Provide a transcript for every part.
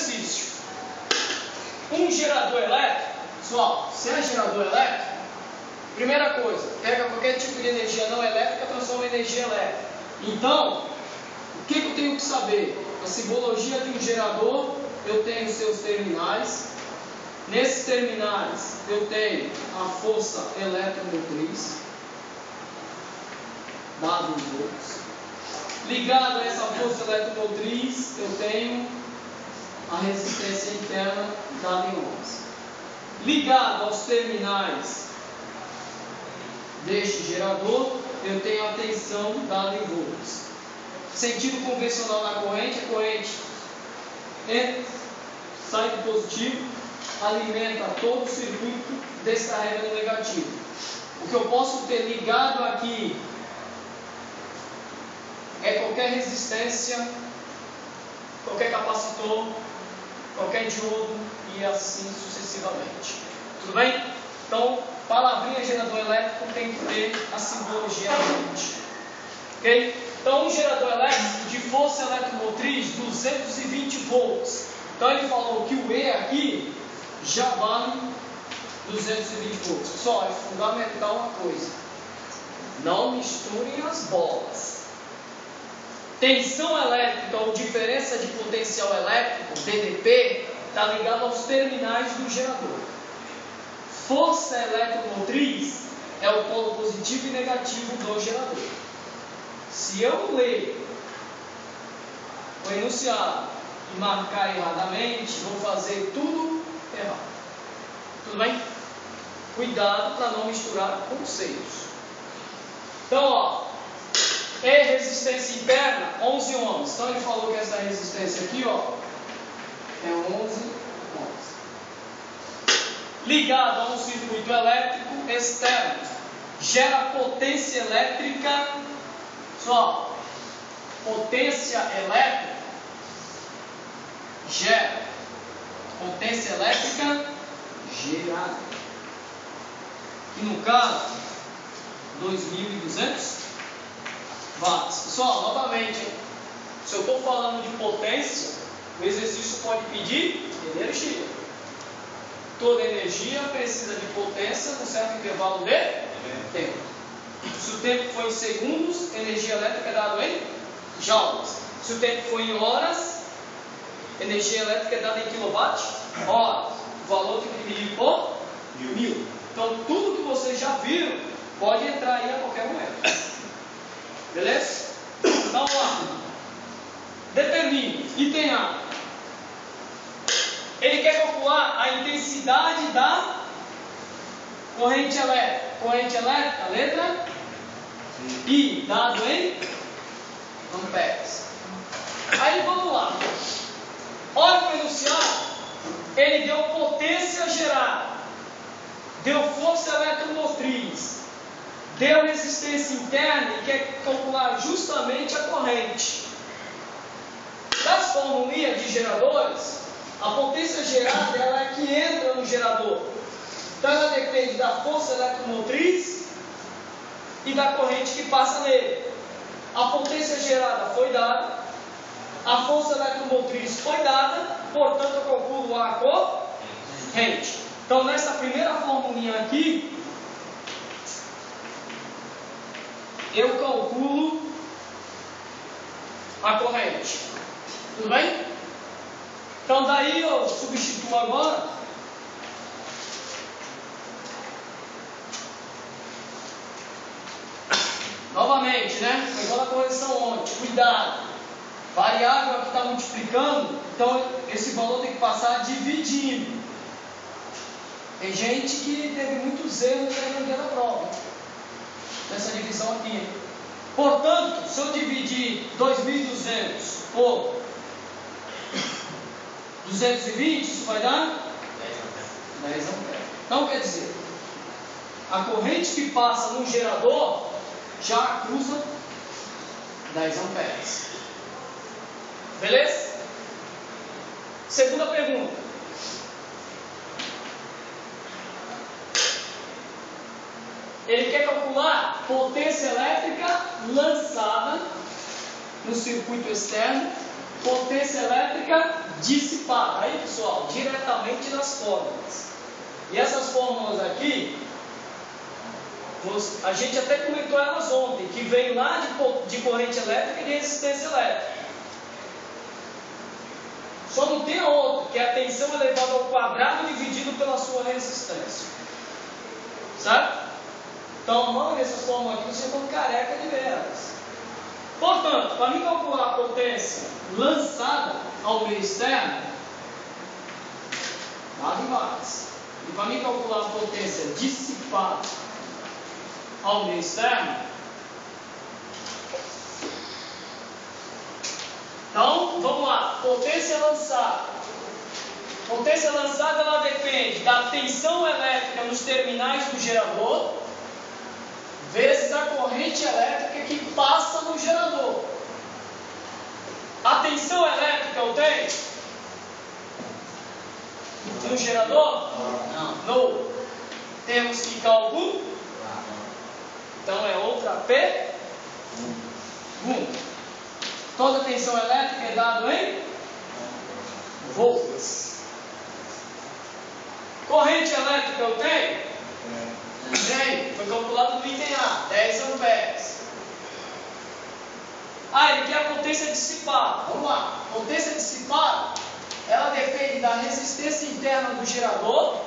exercício. Um gerador elétrico, pessoal, se é gerador elétrico, primeira coisa, pega qualquer tipo de energia não elétrica e transforma em energia elétrica. Então, o que eu tenho que saber? A simbologia de um gerador, eu tenho seus terminais. Nesses terminais, eu tenho a força eletromotriz, dado em volts. Ligado a essa força eletromotriz, eu tenho a resistência interna dada em ohms. Ligado aos terminais deste gerador, eu tenho a tensão dada em volts. Sentido convencional na corrente, a corrente entra, sai do positivo, alimenta todo o circuito, descarrega no negativo. O que eu posso ter ligado aqui é qualquer resistência, qualquer capacitor, qualquer diodo e assim sucessivamente. Tudo bem? Então, palavrinha gerador elétrico tem que ter a simbologia na mente. Ok? Então, um gerador elétrico de força eletromotriz 220 volts. Então, ele falou que o E aqui já vale 220 volts. Só é fundamental uma coisa: não misturem as bolas. Tensão elétrica ou diferença de potencial elétrico, DDP, está ligado aos terminais do gerador. Força eletromotriz é o polo positivo e negativo do gerador. Se eu ler o enunciado e marcar erradamente, vou fazer tudo errado. Tudo bem? Cuidado para não misturar conceitos. Então, ó, E resistência interna, 11 ohms. Então ele falou que essa resistência aqui, ó, é 11 ohms. Ligado a um circuito elétrico externo, gera potência elétrica. Só, potência elétrica gera potência elétrica gerada. E no caso, 2.200 watts. Pessoal, novamente, se eu estou falando de potência, o exercício pode pedir energia. Toda energia precisa de potência num certo intervalo de tempo. Se o tempo for em segundos, energia elétrica é dada em joules. Se o tempo for em horas, energia elétrica é dada em quilowatt-hora. O valor tem que dividir por 1000. Então, tudo que vocês já viram pode entrar aí a qualquer momento. Beleza? Então, vamos lá. Determine. Item A. Ele quer calcular a intensidade da corrente elétrica. Corrente elétrica, letra I, dado em amperes. Aí vamos lá. Olha para o enunciado. Ele deu potência gerada, deu força eletromotriz, deu resistência interna e quer calcular justamente a corrente. Das formulinhas de geradores, a potência gerada ela é que entra no gerador. Então ela depende da força eletromotriz e da corrente que passa nele. A potência gerada foi dada, a força eletromotriz foi dada, portanto eu calculo a corrente. Então nessa primeira formulinha aqui, eu calculo a corrente. Tudo bem? Então daí eu substituo agora novamente, né? Igual a correção ontem. Cuidado. Variável aqui está multiplicando, então esse valor tem que passar dividindo. Tem gente que teve muitos erros no dia da prova nessa divisão aqui. Portanto, se eu dividir 2.200 por 220, isso vai dar 10 amperes. Então quer dizer, a corrente que passa no gerador já cruza 10 amperes. Beleza? Segunda pergunta. Ele quer calcular potência elétrica lançada no circuito externo, potência elétrica dissipada. Aí, pessoal, diretamente nas fórmulas. E essas fórmulas aqui, a gente até comentou elas ontem, que veio lá de corrente elétrica e de resistência elétrica. Só não tem a outra, que é a tensão elevada ao quadrado dividido pela sua resistência. Certo? Então, mano, essas fórmulas aqui vocês estão careca de ver elas. Portanto, para mim calcular a potência lançada ao meio externo, nada mais. E para mim calcular a potência dissipada ao meio externo, então, vamos lá. Potência lançada. Potência lançada, ela depende da tensão elétrica nos terminais do gerador, vezes a corrente elétrica que passa no gerador. A tensão elétrica eu tenho no gerador? Não. Temos que calcular. Então é outra pergunta. Toda tensão elétrica é dada em volts. Corrente elétrica eu tenho? Tenho. Foi calculado no item A, 10 amperes. Ele quer a potência dissipada. Vamos lá. Potência dissipada, ela depende da resistência interna do gerador,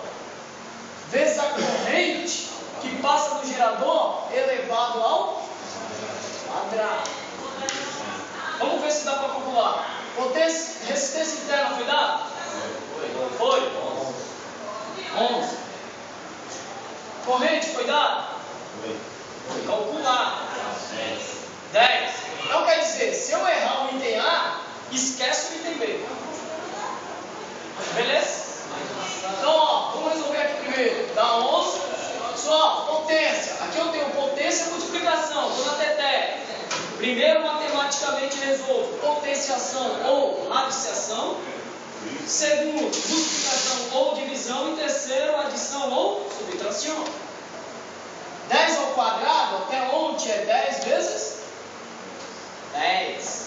vezes a corrente que passa do gerador elevado ao quadrado. Vamos ver se dá para calcular. Resistência interna foi dada? Foi. 11. Corrente foi dada? Foi calculada. 10. Então quer dizer, se eu errar o item A, esquece o item B. Beleza? Então, vamos resolver aqui primeiro. Dá 11. Pessoal, potência. Aqui eu tenho potência e multiplicação. Estou na teté. Primeiro, matematicamente, resolvo potenciação ou radiciação. Segundo, multiplicação ou divisão. E terceiro, adição ou subtração. 10 ao quadrado, até onde é 10 vezes? 10.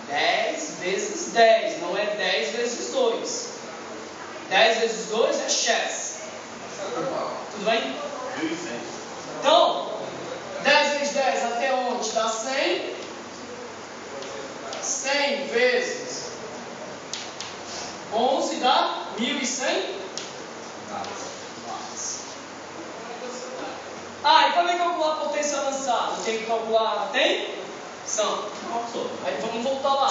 10 vezes 10, não é 10 vezes 2. 10 vezes 2 é x. Tudo bem? Então, 10 vezes 10 até onde? Dá 100. 100 vezes 11 dá 1.100. E também calcular a potência lançada. Tem que calcular a tensão. Aí vamos voltar lá.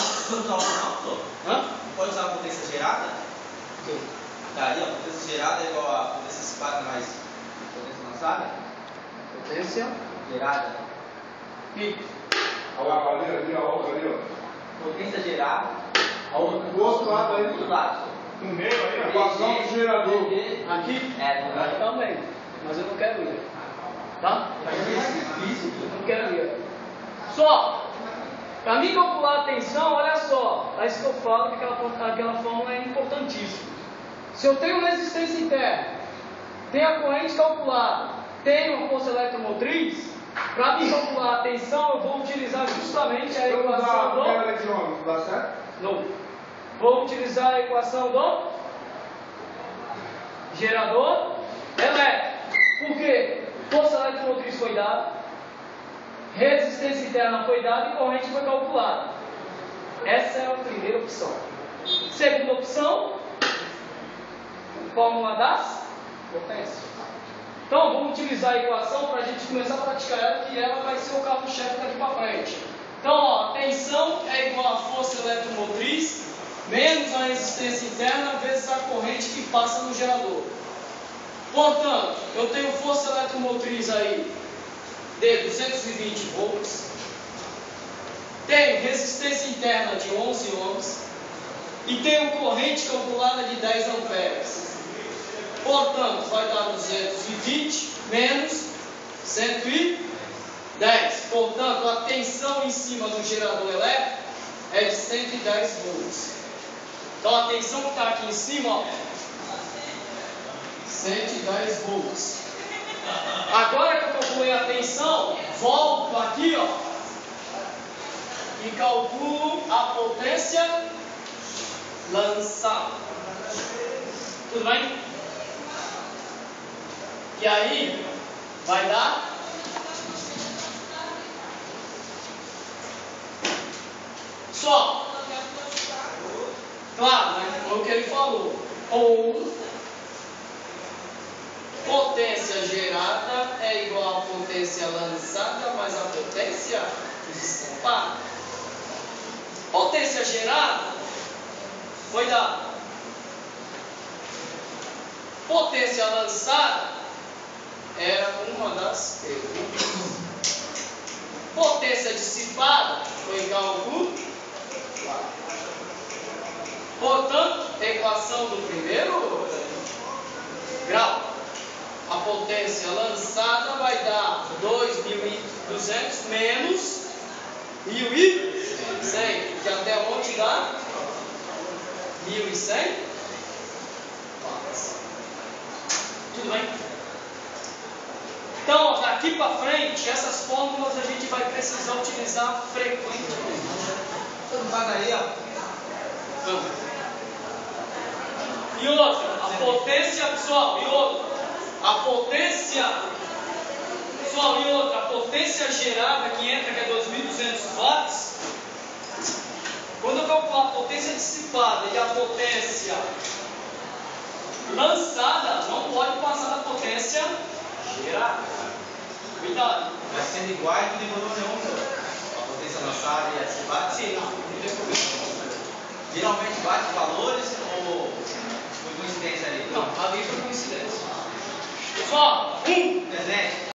Pode usar a potência gerada? Daí a potência gerada é igual a potência dissipada mais potência lançada? Potência gerada. E potência gerada. A outra Do outro lado aí. do lado. No meio aí, a equação do gerador. aqui? É, Também. Mas eu não quero ir. Tá? Eu não quero ir. Só, para mim calcular a tensão, olha só. É isso que eu falo, que aquela fórmula é importantíssima. Se eu tenho resistência interna, tenho a corrente calculada, tenho a força eletromotriz, para me calcular a tensão, eu vou utilizar justamente a equação do... Dá certo? Não. Vou utilizar a equação do gerador elétrico. Por quê? Força eletromotriz foi dada, resistência interna foi dada e corrente foi calculada. Essa é a primeira opção. Segunda opção, fórmula das potências. Então, vamos utilizar a equação para a gente começar a praticar ela, que ela vai ser o carro-chefe daqui para frente. Então, tensão é igual a força eletromotriz menos a resistência interna vezes a corrente que passa no gerador. Portanto, eu tenho força eletromotriz aí de 220 volts, tenho resistência interna de 11 ohms e tenho corrente calculada de 10 amperes. Portanto, vai dar 220 menos 110. Portanto, a tensão em cima do gerador elétrico é de 110 volts. Então, a tensão que está aqui em cima, ó, 110 volts. Agora que eu calculei a tensão, volto aqui, ó, e calculo a potência lançado. Tudo bem? E aí, vai dar só. Claro, né? Foi o que ele falou. Ou potência gerada é igual a potência lançada mais a potência dissipada. Potência gerada foi dada. Potência lançada era uma das perguntas. Potência dissipada foi cálculo 4. Portanto, equação do primeiro grau. A potência lançada vai dar 2.200 menos 1.100, que até onde dá? 1.100 watts. Tudo bem? Então, daqui para frente, essas fórmulas a gente vai precisar utilizar frequentemente. Todo faz aí, ó. Então, e outra, a potência, pessoal, a potência gerada que entra, que é 2.200 watts, quando eu calcular a potência dissipada e a potência lançada, não pode passar da potência gerada. Cuidado. Mas sendo iguais, tudo igual a potência lançada e a dissipada? Sim, não tem problema. Geralmente bate valores ou foi coincidência ali? Não, ali foi coincidência. Pessoal, Presente.